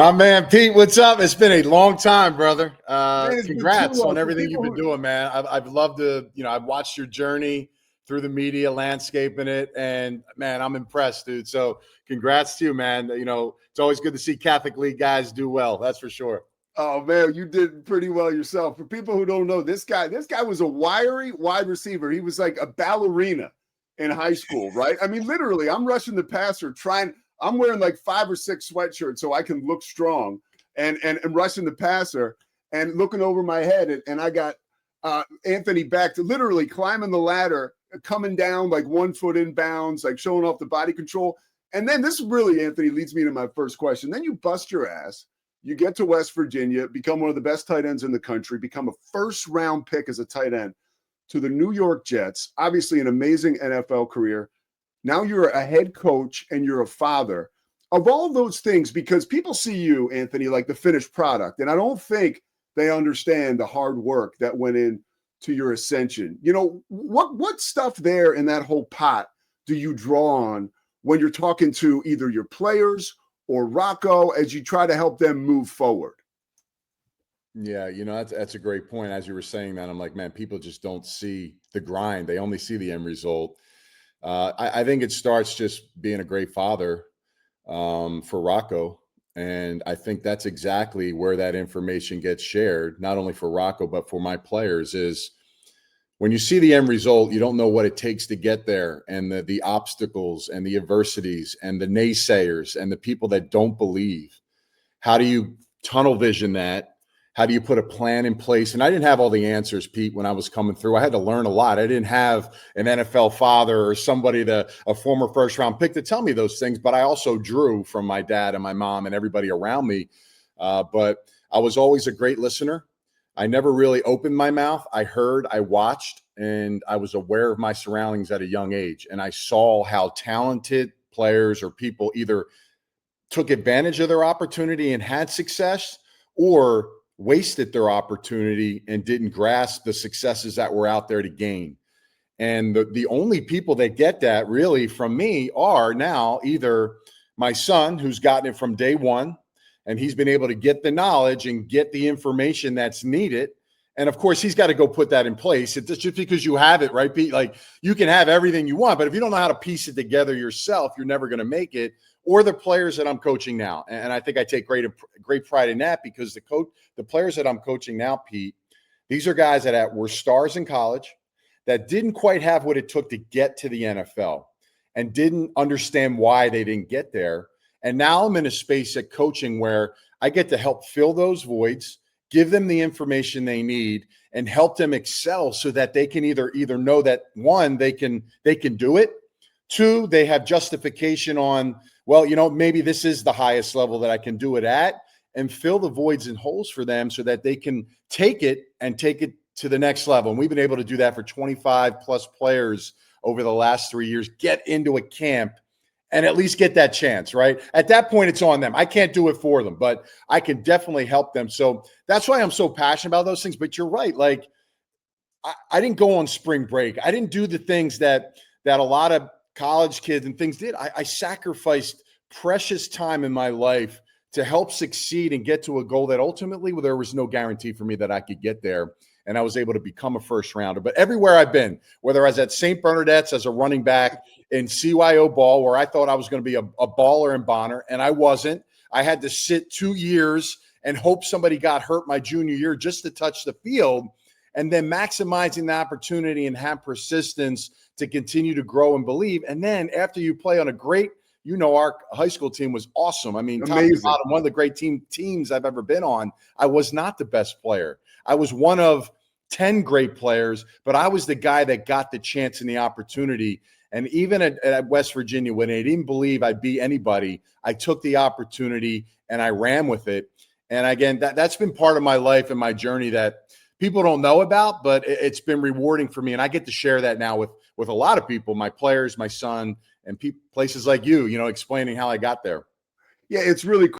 My man Pete, what's up? It's been a long time, brother. Man, it's been too Congrats long on for everything you've people been who. doing, man. I've loved I've watched your journey through the media, landscaping it, and man, I'm impressed, dude. So, congrats to you, man. It's always good to see Catholic League guys do well. That's for sure. Oh man, you did pretty well yourself. For people who don't know, this guy was a wiry wide receiver. He was like a ballerina in high school, right? I mean, literally, I'm rushing the passer, I'm wearing like 5 or 6 sweatshirts so I can look strong, and rushing the passer and looking over my head, and I got Anthony Becht literally climbing the ladder, coming down like 1 foot in bounds, like showing off the body control. And then this really, Anthony, leads me to my first question. Then you bust your ass. You get to West Virginia, become one of the best tight ends in the country, become a first-round pick as a tight end to the New York Jets, obviously an amazing NFL career. Now you're a head coach and you're a father. Of all those things, because people see you, Anthony, like the finished product, and I don't think they understand the hard work that went in to your ascension. What stuff there in that whole pot do you draw on when you're talking to either your players or Rocco as you try to help them move forward? Yeah, that's a great point. As you were saying that, I'm like, man, people just don't see the grind. They only see the end result. I think it starts just being a great father for Rocco. And I think that's exactly where that information gets shared, not only for Rocco, but for my players, is when you see the end result, you don't know what it takes to get there, and the obstacles and the adversities and the naysayers and the people that don't believe. How do you tunnel vision that? How do you put a plan in place? And I didn't have all the answers, Pete, when I was coming through. I had to learn a lot. I didn't have an NFL father or somebody, a former first round pick, to tell me those things. But I also drew from my dad and my mom and everybody around me. But I was always a great listener. I never really opened my mouth. I heard, I watched, and I was aware of my surroundings at a young age. And I saw how talented players or people either took advantage of their opportunity and had success, or wasted their opportunity and didn't grasp the successes that were out there to gain. And the only people that get that really from me are now either my son, who's gotten it from day one, and he's been able to get the knowledge and get the information that's needed. And of course, he's got to go put that in place. It's just because you have it, right, Pete? Like, you can have everything you want, but if you don't know how to piece it together yourself, you're never going to make it. Or the players that I'm coaching now. And I think I take great pride in that, because the players that I'm coaching now, Pete, these are guys that were stars in college that didn't quite have what it took to get to the NFL and didn't understand why they didn't get there. And now I'm in a space at coaching where I get to help fill those voids, give them the information they need, and help them excel so that they can either know that, one, they can do it. Two, they have justification on, well, maybe this is the highest level that I can do it at, and fill the voids and holes for them so that they can take it to the next level. And we've been able to do that for 25 plus players over the last 3 years, get into a camp and at least get that chance, right? At that point, it's on them. I can't do it for them, but I can definitely help them. So that's why I'm so passionate about those things. But you're right. Like, I didn't go on spring break. I didn't do the things that a lot of college kids and things did. I sacrificed precious time in my life to help succeed and get to a goal that ultimately there was no guarantee for me that I could get there. And I was able to become a first rounder. But everywhere I've been, whether I was at St. Bernadette's as a running back, in CYO ball, where I thought I was going to be a baller in Bonner, and I wasn't. I had to sit 2 years and hope somebody got hurt my junior year just to touch the field, and then maximizing the opportunity and have persistence to continue to grow and believe. And then after you play on a great, our high school team was awesome. I mean, top to bottom, one of the great teams I've ever been on. I was not the best player. I was one of 10 great players, but I was the guy that got the chance and the opportunity. And even at West Virginia, when they didn't believe I'd beat anybody, I took the opportunity and I ran with it. And again, that's been part of my life and my journey that people don't know about, but it's been rewarding for me. And I get to share that now with a lot of people, my players, my son, and places like you, explaining how I got there. Yeah, it's really cool.